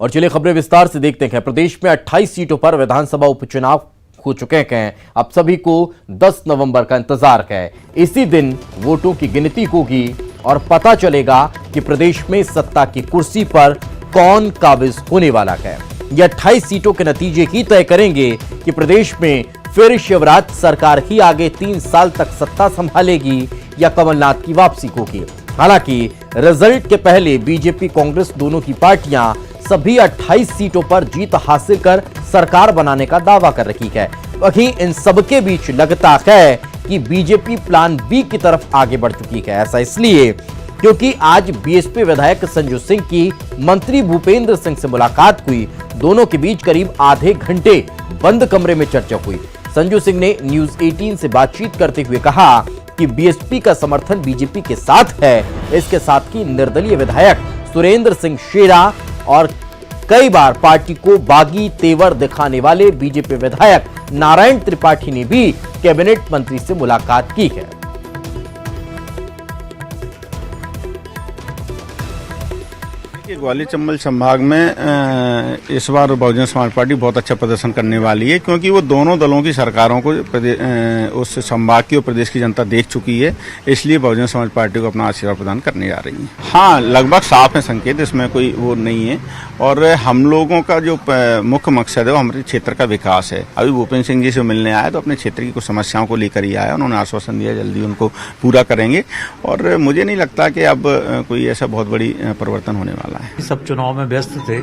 और चलिए खबरें विस्तार से देखते हैं। प्रदेश में 28 सीटों पर विधानसभा उपचुनाव हो चुके हैं। अब सभी को 10 नवंबर का इंतजार है। इसी दिन वोटों की गिनती होगी और पता चलेगा कि प्रदेश में सत्ता की कुर्सी पर कौन काबिज होने वाला है। ये 28 सीटों के नतीजे ही तय करेंगे कि प्रदेश में फिर शिवराज सरकार ही आगे 3 साल तक सत्ता संभालेगी या कमलनाथ की वापसी होगी। हालांकि रिजल्ट के पहले बीजेपी कांग्रेस दोनों की पार्टियां सभी 28 सीटों पर जीत हासिल कर सरकार बनाने का दावा कर रही है। वहीं इन सबके बीच लगता है कि बीजेपी प्लान बी की तरफ आगे बढ़ चुकी है। ऐसा इसलिए क्योंकि आज बीएसपी विधायक संजू सिंह की मंत्री भूपेंद्र सिंह से मुलाकात हुई। दोनों के बीच करीब आधे घंटे बंद कमरे में चर्चा हुई। संजू सिंह ने न्यूज 18 से बातचीत करते हुए कहा कि बीएसपी का समर्थन बीजेपी के साथ है। इसके साथ ही निर्दलीय विधायक सुरेंद्र सिंह शेरा और कई बार पार्टी को बागी तेवर दिखाने वाले बीजेपी विधायक नारायण त्रिपाठी ने भी कैबिनेट मंत्री से मुलाकात की है। ग्वालियर चंबल संभाग में इस बार बहुजन समाज पार्टी बहुत अच्छा प्रदर्शन करने वाली है, क्योंकि वो दोनों दलों की सरकारों को उस संभाग की और प्रदेश की जनता देख चुकी है। इसलिए बहुजन समाज पार्टी को अपना आशीर्वाद प्रदान करने जा रही है। हाँ, लगभग साफ है संकेत, इसमें कोई वो नहीं है। और हम लोगों का जो मुख्य मकसद है वो हमारे क्षेत्र का विकास है। अभी भूपेंद्र सिंह जी से मिलने आया तो अपने क्षेत्र की कुछ समस्याओं को लेकर ही आया। उन्होंने आश्वासन दिया जल्दी उनको पूरा करेंगे और मुझे नहीं लगता कि अब कोई ऐसा बहुत बड़ी परिवर्तन होने वाला है। सब चुनाव में व्यस्त थे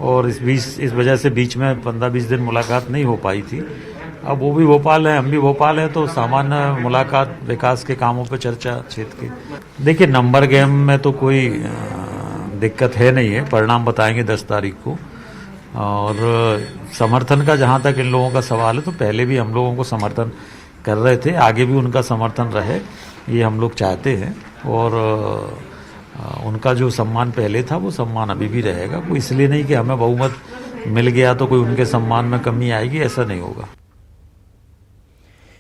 और इस वजह से बीच में 15-20 दिन मुलाकात नहीं हो पाई थी। अब वो भी भोपाल है, हम भी भोपाल हैं, तो सामान्य मुलाकात विकास के कामों पर चर्चा क्षेत्र की। देखिए, नंबर गेम में तो कोई दिक्कत है नहीं है, परिणाम बताएंगे 10 तारीख को। और समर्थन का जहां तक इन लोगों का सवाल है, तो पहले भी हम लोगों को समर्थन कर रहे थे, आगे भी उनका समर्थन रहे, ये हम लोग चाहते हैं। और उनका जो सम्मान पहले था वो सम्मान अभी भी रहेगा। कोई इसलिए नहीं कि हमें बहुमत मिल गया तो कोई उनके सम्मान में कमी आएगी, ऐसा नहीं होगा।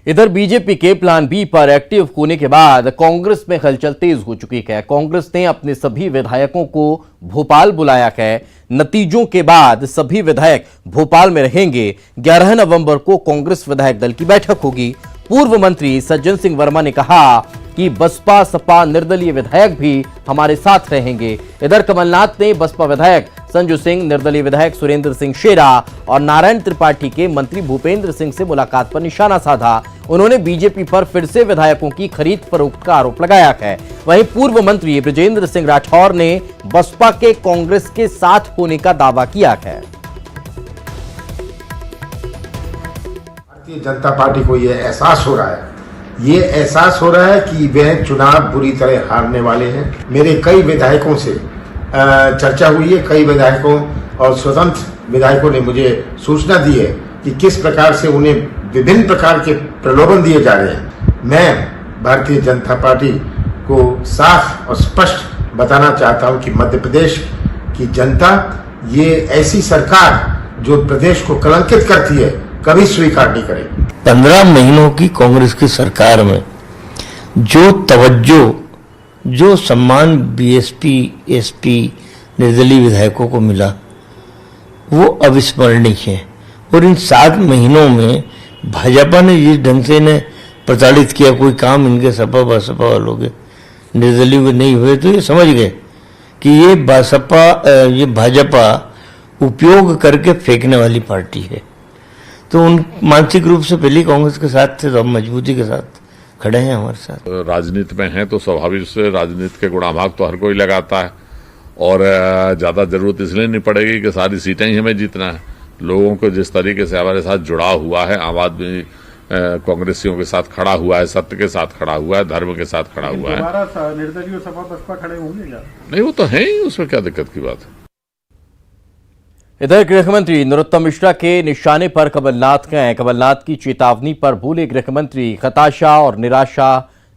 इधर बीजेपी के प्लान बी पर एक्टिव होने के बाद कांग्रेस में हलचल तेज हो चुकी है। कांग्रेस ने अपने सभी विधायकों को भोपाल बुलाया है। नतीजों के बाद सभी विधायक भोपाल में रहेंगे। 11 नवंबर को कांग्रेस विधायक दल की बैठक होगी। पूर्व मंत्री सज्जन सिंह वर्मा ने कहा कि बसपा सपा निर्दलीय विधायक भी हमारे साथ रहेंगे। इधर कमलनाथ ने बसपा विधायक संजू सिंह, निर्दलीय विधायक सुरेंद्र सिंह शेरा और नारायण त्रिपाठी के मंत्री भूपेंद्र सिंह से मुलाकात पर निशाना साधा। उन्होंने बीजेपी पर फिर से विधायकों की खरीद फरोख्त का आरोप लगाया है। वहीं पूर्व मंत्री बृजेंद्र सिंह राठौर ने बसपा के कांग्रेस के साथ होने का दावा किया है। भारतीय जनता पार्टी को यह एहसास हो रहा है कि वह चुनाव बुरी तरह हारने वाले हैं। मेरे कई विधायकों से चर्चा हुई है। कई विधायकों और स्वतंत्र विधायकों ने मुझे सूचना दी है कि किस प्रकार से उन्हें विभिन्न प्रकार के प्रलोभन दिए जा रहे हैं। मैं भारतीय जनता पार्टी को साफ और स्पष्ट बताना चाहता हूं कि मध्य प्रदेश की जनता ये ऐसी सरकार जो प्रदेश को कलंकित करती है कभी स्वीकार नहीं करेगी। 15 महीनों की कांग्रेस की सरकार में जो तवज्जो, जो सम्मान बीएसपी एसपी निर्दलीय विधायकों को मिला वो अविस्मरणीय है। और इन 7 महीनों में भाजपा ने जिस ढंग से इन्हें प्रताड़ित किया, कोई काम इनके सपा बसपा वालों के निर्दलीय के नहीं हुए, तो ये समझ गए कि ये भाजपा उपयोग करके फेंकने वाली पार्टी है। तो उन मानसिक रूप से पहले कांग्रेस के साथ थे, तो अब मजबूती के साथ खड़े हैं हमारे साथ। राजनीति में है तो स्वाभाविक से राजनीति के गुणाभाग तो हर कोई लगाता है और ज्यादा जरूरत इसलिए नहीं पड़ेगी कि सारी सीटें ही हमें जीतना है। लोगों को जिस तरीके से हमारे साथ जुड़ा हुआ है, आम आदमी कांग्रेसियों के साथ खड़ा हुआ है, सत्य के साथ खड़ा हुआ है, धर्म के साथ खड़ा हुआ है। निर्दलीय सपा बसपा खड़े होंगे क्या? नहीं, वो तो है ही, उसमें क्या दिक्कत की बात है। इधर गृहमंत्री नरोत्तम मिश्रा के निशाने पर कमलनाथ हैं। कमलनाथ की चेतावनी पर भूले गृहमंत्री हताशा और निराशा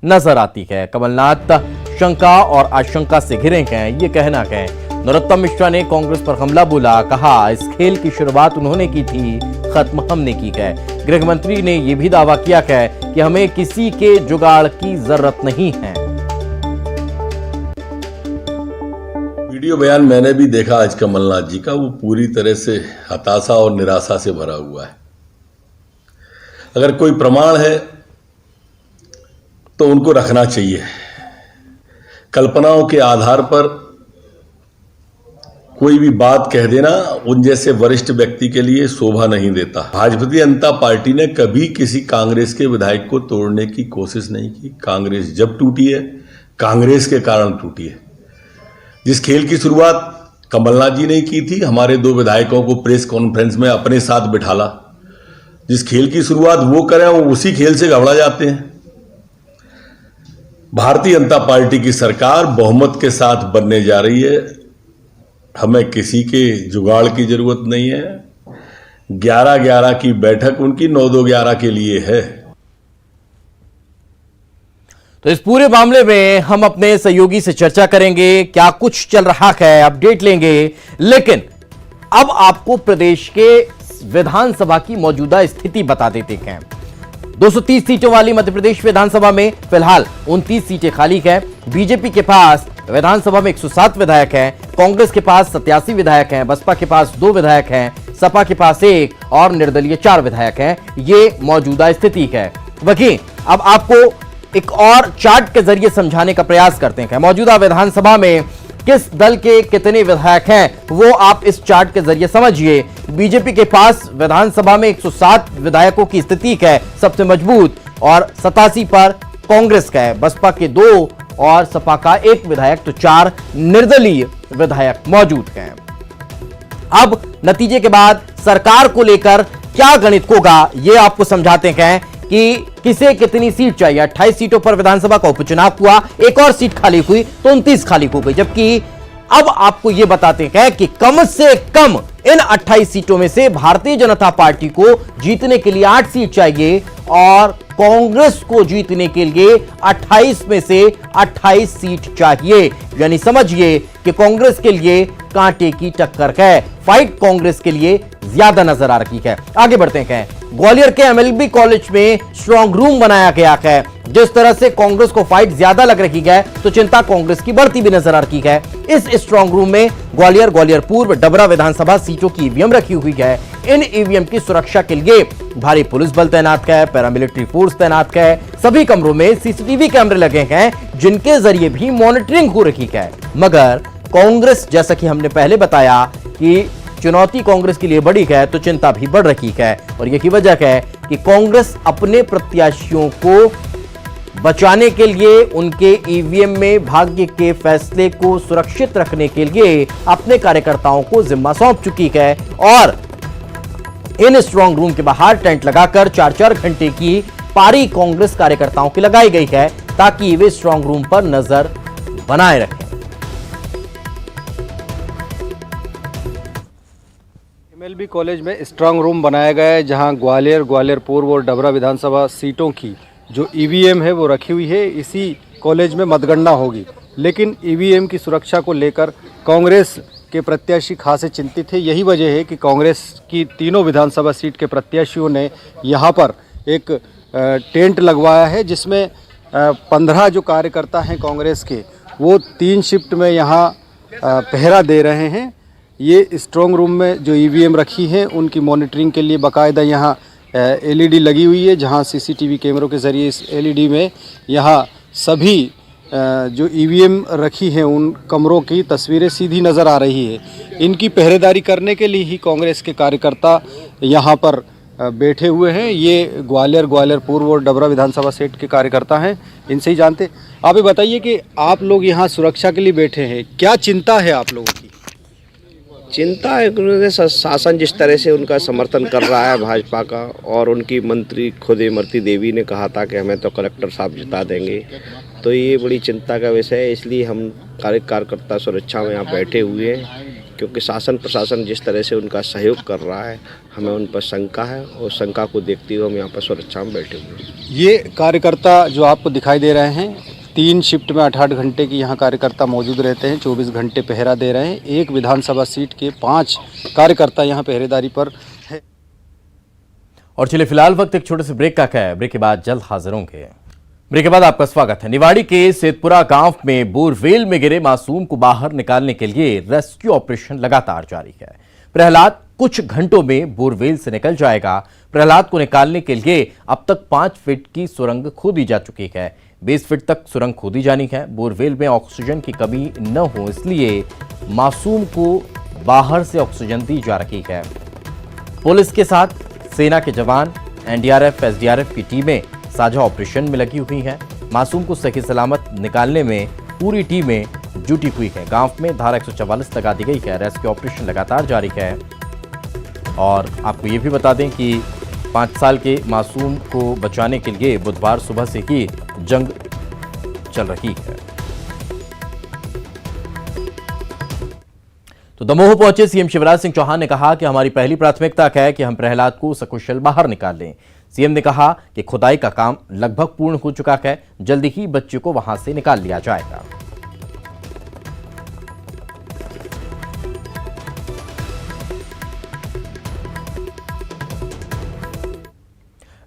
नजर आती है। कमलनाथ शंका और आशंका से घिरे हैं, ये कहना है। नरोत्तम मिश्रा ने कांग्रेस पर हमला बोला, कहा इस खेल की शुरुआत उन्होंने की थी, खत्म हमने की है। गृहमंत्री ने यह भी दावा किया है कि हमें किसी के जुगाड़ की जरूरत नहीं है। वीडियो बयान मैंने भी देखा आज कमलनाथ जी का, वो पूरी तरह से हताशा और निराशा से भरा हुआ है। अगर कोई प्रमाण है तो उनको रखना चाहिए। कल्पनाओं के आधार पर कोई भी बात कह देना उन जैसे वरिष्ठ व्यक्ति के लिए शोभा नहीं देता। भारतीय जनता पार्टी ने कभी किसी कांग्रेस के विधायक को तोड़ने की कोशिश नहीं की। कांग्रेस जब टूटी है, कांग्रेस के कारण टूटी है। जिस खेल की शुरुआत कमलनाथ जी ने की थी, हमारे 2 विधायकों को प्रेस कॉन्फ्रेंस में अपने साथ बिठाला। जिस खेल की शुरुआत वो करें, वो उसी खेल से घबरा जाते हैं। भारतीय जनता पार्टी की सरकार बहुमत के साथ बनने जा रही है। हमें किसी के जुगाड़ की जरूरत नहीं है। 11-11 की बैठक उनकी 9-2-11 के लिए है। तो इस पूरे मामले में हम अपने सहयोगी से चर्चा करेंगे, क्या कुछ चल रहा है, अपडेट लेंगे। लेकिन अब आपको प्रदेश के विधानसभा की मौजूदा स्थिति बता देते हैं। 230 सीटों वाली मध्य प्रदेश विधानसभा में फिलहाल 29 सीटें खाली हैं। बीजेपी के पास विधानसभा में 107 विधायक हैं, कांग्रेस के पास 87 विधायक हैं, बसपा के पास 2 विधायक हैं, सपा के पास 1 और निर्दलीय 4 विधायक हैं। ये मौजूदा स्थिति है। वहीं अब आपको एक और चार्ट के जरिए समझाने का प्रयास करते हैं। मौजूदा विधानसभा में किस दल के कितने विधायक हैं वो आप इस चार्ट के जरिए समझिए। बीजेपी के पास विधानसभा में 107 विधायकों की स्थिति है सबसे मजबूत, और 87 पर कांग्रेस का है, बसपा के 2 और सपा का 1 विधायक, तो 4 निर्दलीय विधायक मौजूद हैं। अब नतीजे के बाद सरकार को लेकर क्या गणित होगा ये आपको समझाते हैं कि किसे कितनी सीट चाहिए। 28 सीटों पर विधानसभा का उपचुनाव हुआ, एक और सीट खाली हुई तो 29 खाली हो गई। जबकि अब आपको यह बताते हैं कि कम से कम इन 28 सीटों में से भारतीय जनता पार्टी को जीतने के लिए 8 सीट चाहिए और कांग्रेस को जीतने के लिए 28 में से 28 सीट चाहिए। यानी समझिए कि कांग्रेस के लिए कांटे की टक्कर है। फाइट कांग्रेस के लिए ज्यादा नजर आ रही है। आगे बढ़ते हैं। ग्वालियर के एमएलबी कॉलेज में स्ट्रांग रूम बनाया गया है। जिस तरह से कांग्रेस को फाइट ज्यादा लग रही है तो चिंता कांग्रेस की बढ़ती भी नजर आ रही है। इस स्ट्रांग रूम में ग्वालियर पूर्व, डबरा विधानसभा सीटों की ईवीएम रखी हुई है। इन ईवीएम की सुरक्षा के लिए भारी पुलिस बल तैनात है, पैरामिलिट्री फोर्स तैनात है। सभी कमरों में सीसीटीवी कैमरे लगे हैं जिनके जरिए भी मॉनिटरिंग हो रही है। मगर कांग्रेस, जैसा कि हमने पहले बताया कि चुनौती कांग्रेस के लिए बड़ी है तो चिंता भी बढ़ रही है। और यही वजह है कि कांग्रेस अपने प्रत्याशियों को बचाने के लिए, उनके ईवीएम में भाग्य के फैसले को सुरक्षित रखने के लिए अपने कार्यकर्ताओं को जिम्मा सौंप चुकी है। और इन स्ट्रांग रूम के बाहर टेंट लगाकर 4-4 घंटे की पारी कांग्रेस कार्यकर्ताओं की लगाई गई है ताकि वे स्ट्रांग रूम पर नजर बनाए रखें। एमएलबी कॉलेज में स्ट्रांग रूम बनाया गया है जहां ग्वालियर पूर्व और डबरा विधानसभा सीटों की जो ईवीएम है वो रखी हुई है। इसी कॉलेज में मतगणना होगी, लेकिन ईवीएम की सुरक्षा को लेकर कांग्रेस के प्रत्याशी खासे चिंतित है। यही वजह है कि कांग्रेस की तीनों विधानसभा सीट के प्रत्याशियों ने यहाँ पर एक टेंट लगवाया है जिसमें 15 जो कार्यकर्ता हैं कांग्रेस के वो 3 शिफ्ट में यहाँ पहरा दे रहे हैं। ये स्ट्रांग रूम में जो ईवीएम रखी हैं उनकी मॉनिटरिंग के लिए बाकायदा यहाँ एलईडी लगी हुई है, जहाँ सीसीटीवी कैमरों के ज़रिए इस एलईडी में यहाँ सभी जो ईवीएम रखी हैं उन कमरों की तस्वीरें सीधी नज़र आ रही है। इनकी पहरेदारी करने के लिए ही कांग्रेस के कार्यकर्ता यहाँ पर बैठे हुए हैं। ये ग्वालियर पूर्व और डबरा विधानसभा सीट के कार्यकर्ता हैं, इनसे ही जानते। आप ये बताइए कि आप लोग यहाँ सुरक्षा के लिए बैठे हैं, क्या चिंता है आप लोगों की? चिंता है शासन जिस तरह से उनका समर्थन कर रहा है भाजपा का, और उनकी मंत्री खुद इमरती देवी ने कहा था कि हमें तो कलेक्टर साहब जिता देंगे, तो ये बड़ी चिंता का विषय है। इसलिए हम कार्यकर्ता सुरक्षा में यहाँ बैठे हुए हैं क्योंकि शासन प्रशासन जिस तरह से उनका सहयोग कर रहा है हमें उन पर शंका है, और शंका को देखते हुए हम यहाँ पर सुरक्षा में बैठे हुए हैं। ये कार्यकर्ता जो आपको दिखाई दे रहे हैं 3 शिफ्ट में 8-8 घंटे की यहाँ कार्यकर्ता मौजूद रहते हैं, 24 घंटे पहरा दे रहे हैं। एक विधानसभा सीट के 5 कार्यकर्ता यहाँ पहरेदारी पर है। और चलिए फिलहाल वक्त एक छोटे से ब्रेक का है। ब्रेक के बाद जल्द हाजिर होंगे। ब्रेक के बाद आपका स्वागत है। निवाड़ी के सेतपुरा गांव में बोरवेल में गिरे मासूम को बाहर निकालने के लिए रेस्क्यू ऑपरेशन लगातार जारी है। प्रहलाद कुछ घंटों में बोरवेल से निकल जाएगा। प्रहलाद को निकालने के लिए अब तक 5 फीट की सुरंग खोदी जा चुकी है। 20 फीट तक सुरंग खोदी जानी है। बोरवेल में ऑक्सीजन की कमी न हो इसलिए मासूम को बाहर से ऑक्सीजन दी जा रही है। पुलिस के साथ सेना के जवान, एनडीआरएफ, एसडीआरएफ की टीमें साझा ऑपरेशन में लगी हुई हैं। मासूम को सही सलामत निकालने में पूरी टीमें जुटी हुई है। गांव में धारा 144 लगा दी गई है। रेस्क्यू ऑपरेशन लगातार जारी है। और आपको ये भी बता दें कि 5 साल के मासूम को बचाने के लिए बुधवार सुबह से ही जंग चल रही है। तो दमोह पहुंचे सीएम शिवराज सिंह चौहान ने कहा कि हमारी पहली प्राथमिकता है कि हम प्रहलाद को सकुशल बाहर निकाल लें। सीएम ने कहा कि खुदाई का काम लगभग पूर्ण हो चुका है। जल्दी ही बच्चे को वहां से निकाल लिया जाएगा।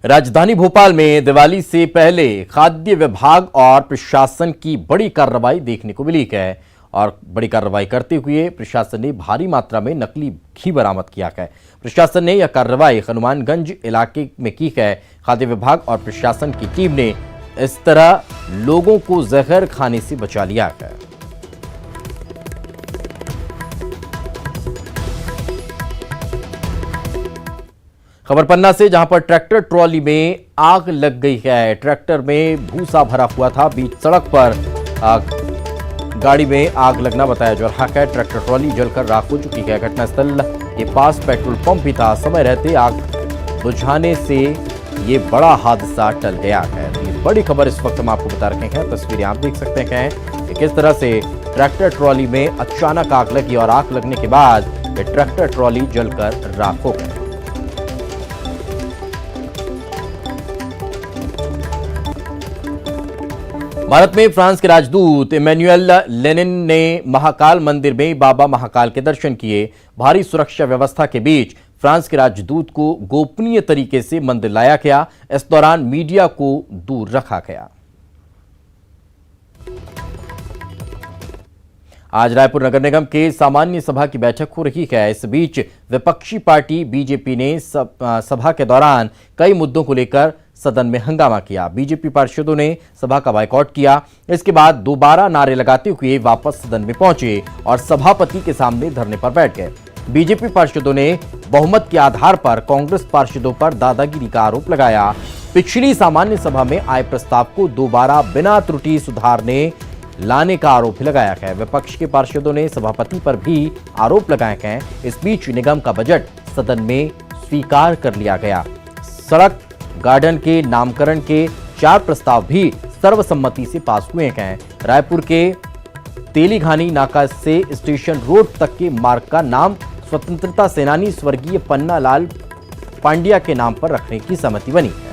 राजधानी भोपाल में दिवाली से पहले खाद्य विभाग और प्रशासन की बड़ी कार्रवाई देखने को मिली है। और बड़ी कार्रवाई करते हुए प्रशासन ने भारी मात्रा में नकली घी बरामद किया है। प्रशासन ने यह कार्रवाई हनुमानगंज इलाके में की है। खाद्य विभाग और प्रशासन की टीम ने इस तरह लोगों को जहर खाने से बचा लिया है। खबर पन्ना से, जहां पर ट्रैक्टर ट्रॉली में आग लग गई है। ट्रैक्टर में भूसा भरा हुआ था। बीच सड़क पर गाड़ी में आग लगना बताया जा रहा है। ट्रैक्टर ट्रॉली जलकर राख हो चुकी है। घटनास्थल के पास पेट्रोल पंप भी था। समय रहते आग बुझाने से ये बड़ा हादसा टल गया है। ये बड़ी खबर इस वक्त हम आपको बता रहे हैं। तस्वीरें आप देख सकते हैं कि किस तरह से ट्रैक्टर ट्रॉली में अचानक आग लगी और आग लगने के बाद ये ट्रैक्टर ट्रॉली जलकर राख हो गई। भारत में फ्रांस के राजदूत इमैनुएल लेनिन ने महाकाल मंदिर में बाबा महाकाल के दर्शन किए। भारी सुरक्षा व्यवस्था के बीच फ्रांस के राजदूत को गोपनीय तरीके से मंदिर लाया गया। इस दौरान मीडिया को दूर रखा गया। आज रायपुर नगर निगम के सामान्य सभा की बैठक हो रही है। इस बीच विपक्षी पार्टी बीजेपी ने सभा के दौरान कई मुद्दों को लेकर सदन में हंगामा किया। बीजेपी पार्षदों ने सभा का बायकॉट किया। इसके बाद दोबारा नारे लगाते हुए वापस सदन में पहुंचे और सभापति के सामने धरने पर बैठ गए। बीजेपी पार्षदों ने बहुमत के आधार पर कांग्रेस पार्षदों पर दादागिरी का आरोप लगाया। पिछली सामान्य सभा में आए प्रस्ताव को दोबारा बिना त्रुटि सुधारने लाने का आरोप लगाया है। विपक्ष के पार्षदों ने सभापति पर भी आरोप लगाए हैं। इस बीच निगम का बजट सदन में स्वीकार कर लिया गया। सड़क गार्डन के नामकरण के 4 प्रस्ताव भी सर्वसम्मति से पास हुए हैं। रायपुर के तेलीघानी नाका से स्टेशन रोड तक के मार्ग का नाम स्वतंत्रता सेनानी स्वर्गीय पन्ना लाल पांड्या के नाम पर रखने की सहमति बनी है।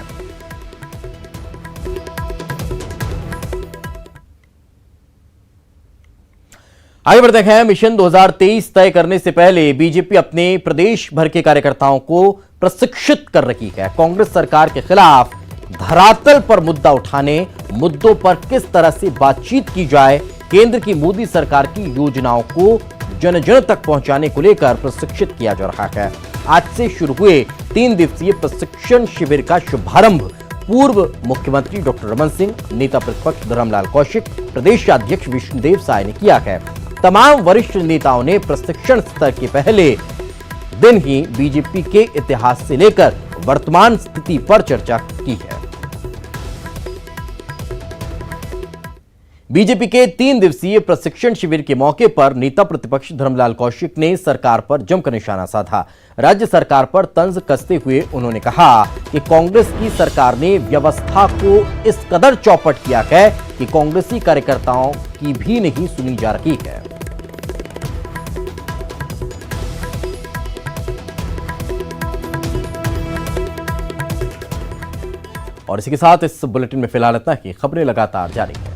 आगे बढ़ते हैं। मिशन 2023 तय करने से पहले बीजेपी अपने प्रदेश भर के कार्यकर्ताओं को प्रशिक्षित कर रही है। कांग्रेस सरकार के खिलाफ धरातल पर मुद्दा उठाने, मुद्दों पर किस तरह से बातचीत की जाए, केंद्र की मोदी सरकार की योजनाओं को जन जन तक पहुंचाने को लेकर प्रशिक्षित किया जा रहा है। आज से शुरू हुए 3 दिवसीय प्रशिक्षण शिविर का शुभारंभ पूर्व मुख्यमंत्री डॉक्टर रमन सिंह, नेता प्रतिपक्ष धर्मलाल कौशिक, प्रदेश अध्यक्ष विष्णुदेव साय ने किया है। तमाम वरिष्ठ नेताओं ने प्रशिक्षण स्तर के पहले दिन ही बीजेपी के इतिहास से लेकर वर्तमान स्थिति पर चर्चा की है। बीजेपी के 3 दिवसीय प्रशिक्षण शिविर के मौके पर नेता प्रतिपक्ष धर्मलाल कौशिक ने सरकार पर जमकर निशाना साधा। राज्य सरकार पर तंज कसते हुए उन्होंने कहा कि कांग्रेस की सरकार ने व्यवस्था को इस कदर चौपट किया है कि कांग्रेसी कार्यकर्ताओं की भी नहीं सुनी जा रही है। और इसी के साथ इस बुलेटिन में फिलहाल इतना ही। खबरें लगातार जारी हैं।